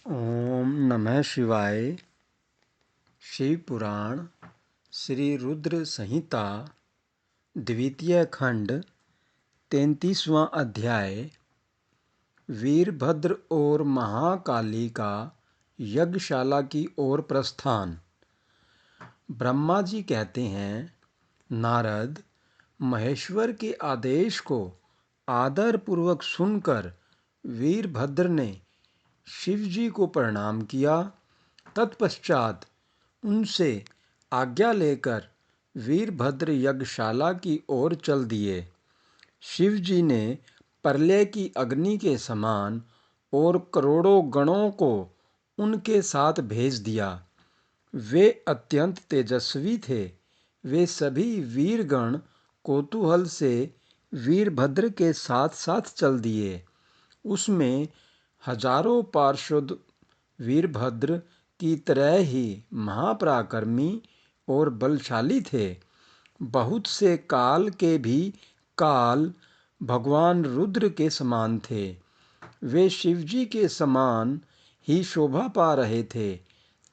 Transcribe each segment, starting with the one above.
ओम नमः शिवाय। शिव पुराण श्री रुद्र संहिता द्वितीय खंड 33वां अध्याय। वीरभद्र और महाकाली का यज्ञशाला की ओर प्रस्थान। ब्रह्मा जी कहते हैं, नारद, महेश्वर के आदेश को आदरपूर्वक सुनकर वीरभद्र ने शिव जी को प्रणाम किया। तत्पश्चात उनसे आज्ञा लेकर वीरभद्र यज्ञशाला की ओर चल दिए। शिव जी ने प्रलय की अग्नि के समान और करोड़ों गणों को उनके साथ भेज दिया। वे अत्यंत तेजस्वी थे। वे सभी वीरगण कौतूहल से वीरभद्र के साथ साथ चल दिए। उसमें हजारों पार्षद वीरभद्र की तरह ही महापराक्रमी और बलशाली थे। बहुत से काल के भी काल भगवान रुद्र के समान थे। वे शिवजी के समान ही शोभा पा रहे थे।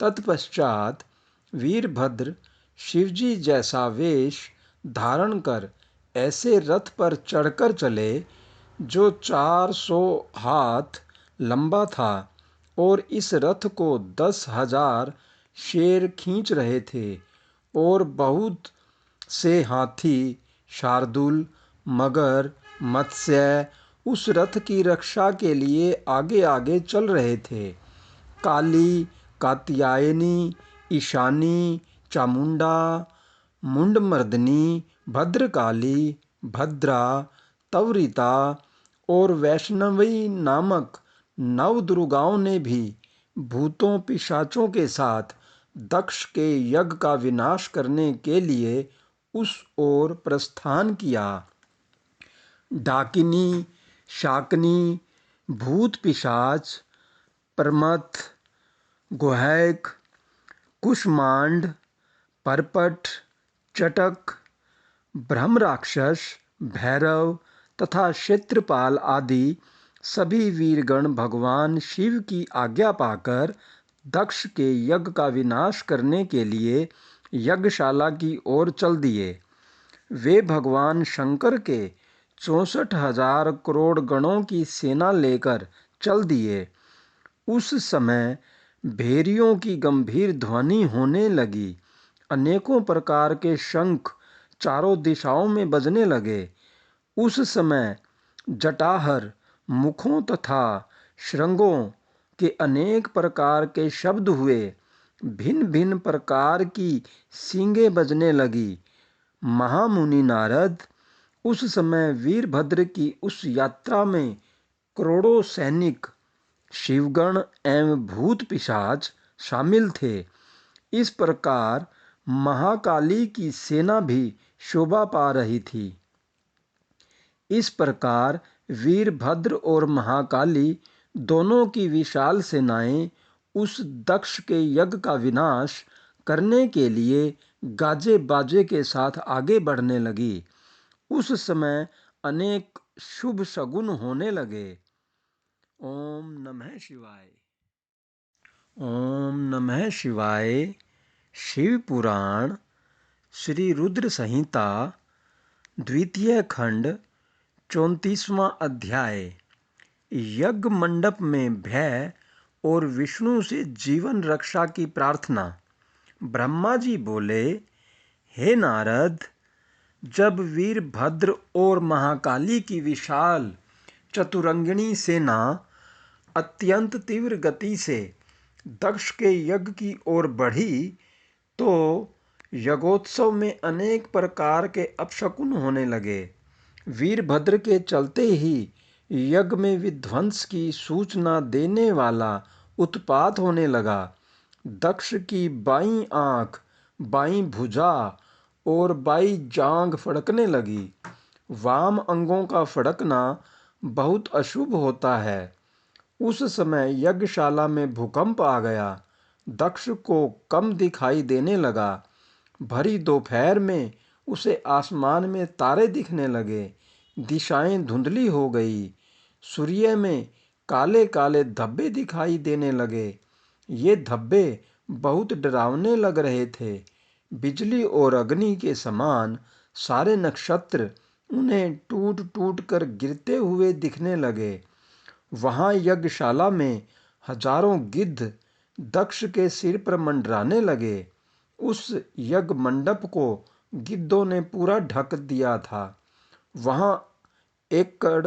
तत्पश्चात वीरभद्र शिवजी जैसा वेश धारण कर ऐसे रथ पर चढ़कर चले जो 400 हाथ लंबा था, और इस रथ को 10,000 शेर खींच रहे थे, और बहुत से हाथी, शार्दूल, मगर, मत्स्य उस रथ की रक्षा के लिए आगे आगे चल रहे थे। काली, कात्यायनी, ईशानी, चामुंडा, मुंडमर्दनी, भद्रकाली, भद्रा, तवरिता और वैष्णवी नामक 9 दुर्गाओं ने भी भूतों पिशाचों के साथ दक्ष के यज्ञ का विनाश करने के लिए उस ओर प्रस्थान किया। डाकिनी, शाकनी, भूत पिशाच, प्रमथ, गुहैक, कुष्मांड, परपट, चटक, ब्रह्म राक्षस, भैरव तथा क्षेत्रपाल आदि सभी वीरगण भगवान शिव की आज्ञा पाकर दक्ष के यज्ञ का विनाश करने के लिए यज्ञशाला की ओर चल दिए। वे भगवान शंकर के 64,000 करोड़ गणों की सेना लेकर चल दिए। उस समय भेरियों की गंभीर ध्वनि होने लगी। अनेकों प्रकार के शंख चारों दिशाओं में बजने लगे। उस समय जटाहर मुखों तथा श्रृंगों के अनेक प्रकार के शब्द हुए। भिन्न भिन्न प्रकार की सींगें बजने लगी। महामुनि नारद, उस समय वीरभद्र की उस यात्रा में करोड़ों सैनिक, शिवगण एवं भूत पिशाच शामिल थे। इस प्रकार महाकाली की सेना भी शोभा पा रही थी। इस प्रकार वीरभद्र और महाकाली दोनों की विशाल सेनाएं उस दक्ष के यज्ञ का विनाश करने के लिए गाजे बाजे के साथ आगे बढ़ने लगी। उस समय अनेक शुभ शगुन होने लगे। ओम नमः शिवाय। ओम नमः शिवाय। शिव पुराण श्री रुद्र संहिता द्वितीय खंड 34वां अध्याय। यज्ञ मंडप में भय और विष्णु से जीवन रक्षा की प्रार्थना। ब्रह्मा जी बोले, हे नारद, जब वीरभद्र और महाकाली की विशाल चतुरंगिणी सेना अत्यंत तीव्र गति से दक्ष के यज्ञ की ओर बढ़ी, तो यज्ञोत्सव में अनेक प्रकार के अपशकुन होने लगे। वीरभद्र के चलते ही यज्ञ में विध्वंस की सूचना देने वाला उत्पात होने लगा। दक्ष की बाईं आंख, बाईं भुजा और बाईं जांघ फड़कने लगी। वाम अंगों का फड़कना बहुत अशुभ होता है। उस समय यज्ञशाला में भूकंप आ गया। दक्ष को कम दिखाई देने लगा। भरी दोपहर में उसे आसमान में तारे दिखने लगे। दिशाएं धुंधली हो गई। सूर्य में काले काले धब्बे दिखाई देने लगे। ये धब्बे बहुत डरावने लग रहे थे। बिजली और अग्नि के समान सारे नक्षत्र उन्हें टूट टूट कर गिरते हुए दिखने लगे। वहां यज्ञशाला में हजारों गिद्ध दक्ष के सिर पर मंडराने लगे। उस यज्ञ मंडप को गिद्धों ने पूरा ढक दिया था। वहां एकड़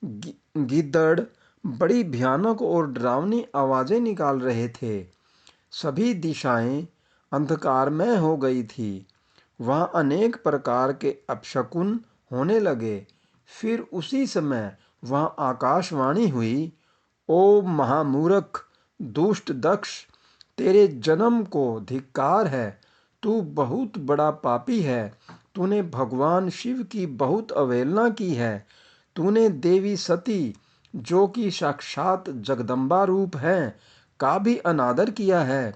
गीदड़ बड़ी भयानक और डरावनी आवाजें निकाल रहे थे। सभी दिशाएं अंधकारमय हो गई थी। वहां अनेक प्रकार के अपशकुन होने लगे। फिर उसी समय वहां आकाशवाणी हुई, ओ महामूर्ख दुष्ट दक्ष, तेरे जन्म को धिक्कार है। तू बहुत बड़ा पापी है। तूने भगवान शिव की बहुत अवहेलना की है। तूने देवी सती, जो कि साक्षात जगदम्बा रूप है, का भी अनादर किया है।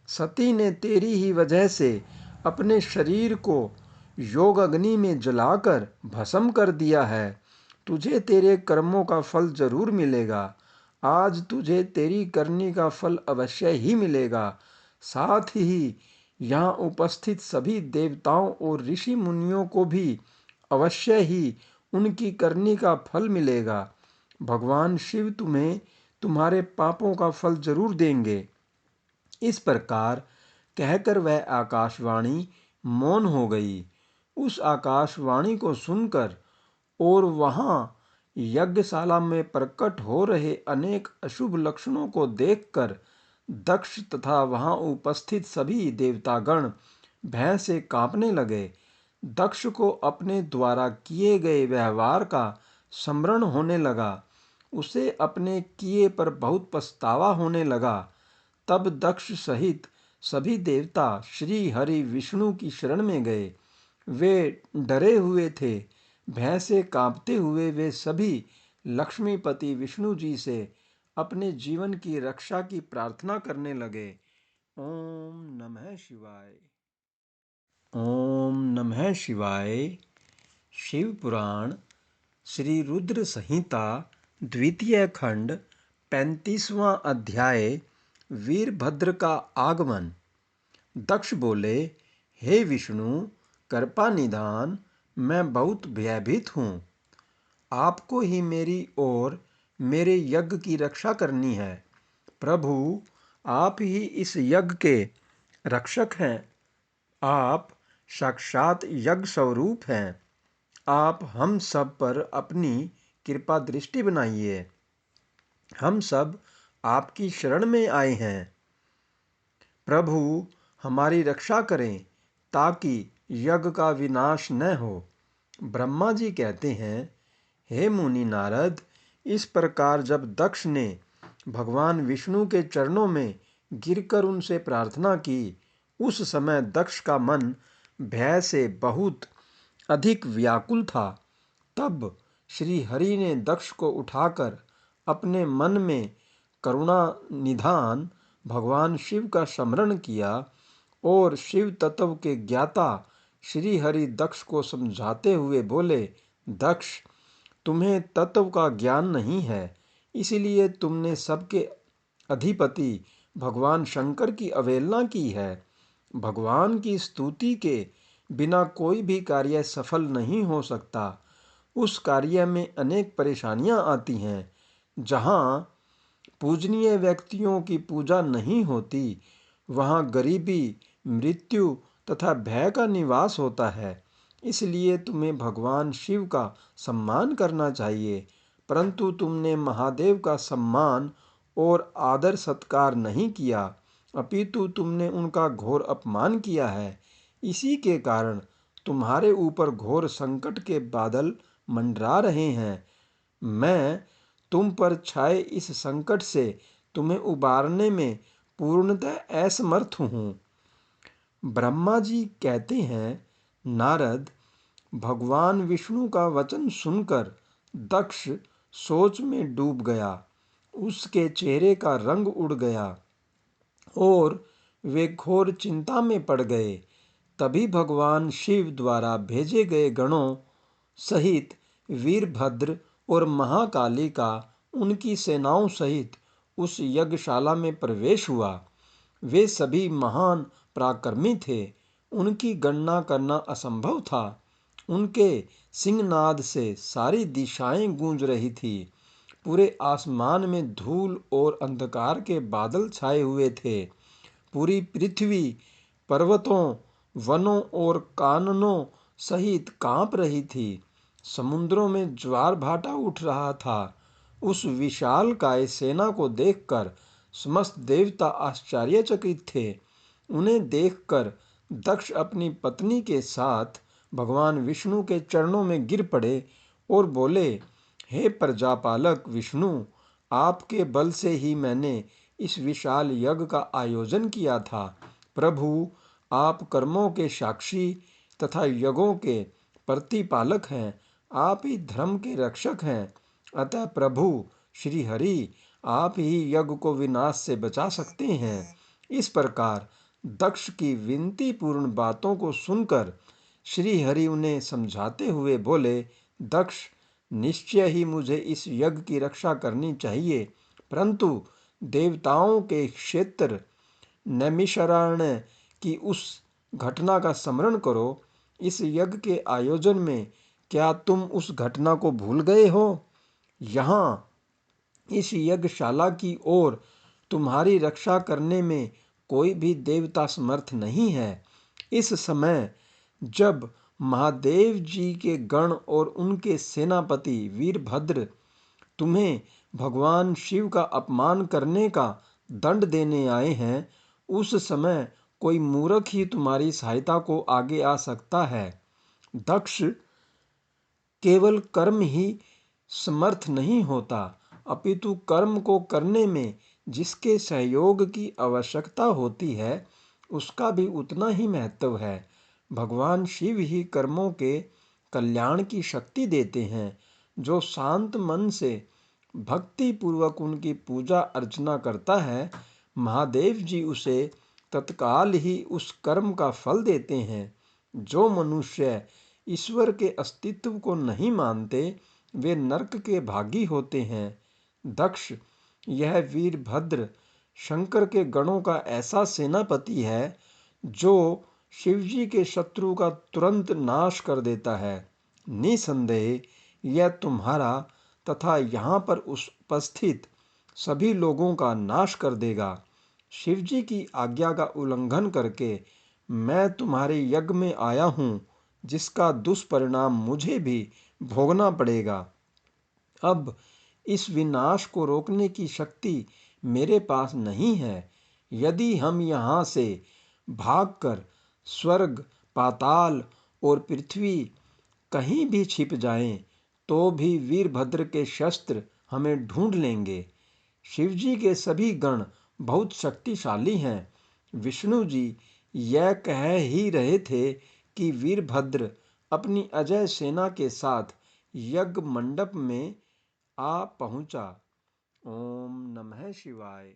सती ने तेरी ही वजह से अपने शरीर को योग अग्नि में जलाकर भस्म कर दिया है। तुझे तेरे कर्मों का फल जरूर मिलेगा। आज तुझे तेरी करनी का फल अवश्य ही मिलेगा। साथ ही यहाँ उपस्थित सभी देवताओं और ऋषि मुनियों को भी अवश्य ही उनकी करनी का फल मिलेगा। भगवान शिव तुम्हें तुम्हारे पापों का फल जरूर देंगे। इस प्रकार कहकर वह आकाशवाणी मौन हो गई। उस आकाशवाणी को सुनकर और वहां यज्ञशाला में प्रकट हो रहे अनेक अशुभ लक्षणों को देखकर दक्ष तथा वहां उपस्थित सभी देवतागण भय से कांपने लगे। दक्ष को अपने द्वारा किए गए व्यवहार का स्मरण होने लगा। उसे अपने किए पर बहुत पछतावा होने लगा। तब दक्ष सहित सभी देवता श्री हरि विष्णु की शरण में गए। वे डरे हुए थे। भय से कांपते हुए वे सभी लक्ष्मीपति विष्णु जी से अपने जीवन की रक्षा की प्रार्थना करने लगे। ओम नमः शिवाय। ओम नमः शिवाय। शिव पुराण श्री रुद्र संहिता द्वितीय खंड 35वां अध्याय वीरभद्र का आगमन। दक्ष बोले, हे विष्णु, कृपा निधान, मैं बहुत भयभीत हूँ। आपको ही मेरी और मेरे यज्ञ की रक्षा करनी है। प्रभु, आप ही इस यज्ञ के रक्षक हैं। आप साक्षात यज्ञ स्वरूप हैं। आप हम सब पर अपनी कृपा दृष्टि बनाइए। हम सब आपकी शरण में आए हैं। प्रभु, हमारी रक्षा करें ताकि यज्ञ का विनाश न हो। ब्रह्मा जी कहते हैं, हे मुनि नारद, इस प्रकार जब दक्ष ने भगवान विष्णु के चरणों में गिरकर उनसे प्रार्थना की, उस समय दक्ष का मन भय से बहुत अधिक व्याकुल था। तब श्री हरि ने दक्ष को उठाकर अपने मन में करुणा निधान भगवान शिव का स्मरण किया और शिव तत्व के ज्ञाता श्री हरि दक्ष को समझाते हुए बोले, दक्ष, तुम्हें तत्व का ज्ञान नहीं है, इसलिए तुमने सबके अधिपति भगवान शंकर की अवहेलना की है। भगवान की स्तुति के बिना कोई भी कार्य सफल नहीं हो सकता। उस कार्य में अनेक परेशानियां आती हैं। जहां पूजनीय व्यक्तियों की पूजा नहीं होती, वहां गरीबी, मृत्यु तथा भय का निवास होता है। इसलिए तुम्हें भगवान शिव का सम्मान करना चाहिए, परंतु तुमने महादेव का सम्मान और आदर सत्कार नहीं किया, अपितु तुमने उनका घोर अपमान किया है। इसी के कारण तुम्हारे ऊपर घोर संकट के बादल मंडरा रहे हैं। मैं तुम पर छाए इस संकट से तुम्हें उबारने में पूर्णतः असमर्थ हूँ। ब्रह्मा जी कहते हैं, नारद, भगवान विष्णु का वचन सुनकर दक्ष सोच में डूब गया। उसके चेहरे का रंग उड़ गया और वे घोर चिंता में पड़ गए। तभी भगवान शिव द्वारा भेजे गए गणों सहित वीरभद्र और महाकाली का उनकी सेनाओं सहित उस यज्ञशाला में प्रवेश हुआ। वे सभी महान पराक्रमी थे, उनकी गणना करना असंभव था। उनके सिंहनाद से सारी दिशाएं गूंज रही थी। पूरे आसमान में धूल और अंधकार के बादल छाए हुए थे। पूरी पृथ्वी पर्वतों, वनों और काननों सहित कांप रही थी। समुद्रों में ज्वार भाटा उठ रहा था। उस विशाल काय सेना को देखकर समस्त देवता आश्चर्यचकित थे। उन्हें देखकर दक्ष अपनी पत्नी के साथ भगवान विष्णु के चरणों में गिर पड़े और बोले, हे प्रजापालक विष्णु, आपके बल से ही मैंने इस विशाल यज्ञ का आयोजन किया था। प्रभु, आप कर्मों के साक्षी तथा यज्ञों के प्रतिपालक हैं। आप ही धर्म के रक्षक हैं। अतः प्रभु श्री हरि, आप ही यज्ञ को विनाश से बचा सकते हैं। इस प्रकार दक्ष की विनती पूर्ण बातों को सुनकर श्री हरि उन्हें समझाते हुए बोले, दक्ष, निश्चय ही मुझे इस यज्ञ की रक्षा करनी चाहिए, परंतु देवताओं के क्षेत्र नैमिषारण्य की उस घटना का स्मरण करो। इस यज्ञ के आयोजन में क्या तुम उस घटना को भूल गए हो? यहाँ इस यज्ञशाला की ओर तुम्हारी रक्षा करने में कोई भी देवता समर्थ नहीं है। इस समय जब महादेव जी के गण और उनके सेनापति वीरभद्र तुम्हें भगवान शिव का अपमान करने का दंड देने आए हैं, उस समय कोई मूर्ख ही तुम्हारी सहायता को आगे आ सकता है। दक्ष, केवल कर्म ही समर्थ नहीं होता, अपितु कर्म को करने में जिसके सहयोग की आवश्यकता होती है, उसका भी उतना ही महत्व है। भगवान शिव ही कर्मों के कल्याण की शक्ति देते हैं। जो शांत मन से भक्ति पूर्वक उनकी पूजा अर्चना करता है, महादेव जी उसे तत्काल ही उस कर्म का फल देते हैं। जो मनुष्य ईश्वर के अस्तित्व को नहीं मानते, वे नरक के भागी होते हैं। दक्ष, यह वीरभद्र शंकर के गणों का ऐसा सेनापति है जो शिवजी के शत्रु का तुरंत नाश कर देता है। निसंदेह यह तुम्हारा तथा यहाँ पर उपस्थित सभी लोगों का नाश कर देगा। शिवजी की आज्ञा का उल्लंघन करके मैं तुम्हारे यज्ञ में आया हूँ, जिसका दुष्परिणाम मुझे भी भोगना पड़ेगा। अब इस विनाश को रोकने की शक्ति मेरे पास नहीं है। यदि हम यहाँ से भागकर स्वर्ग, पाताल और पृथ्वी कहीं भी छिप जाएं, तो भी वीरभद्र के शस्त्र हमें ढूंढ लेंगे। शिवजी के सभी गण बहुत शक्तिशाली हैं। विष्णु जी यह कह ही रहे थे कि वीरभद्र अपनी अजय सेना के साथ यज्ञ मंडप में आ पहुंचा। ओम नमः शिवाय।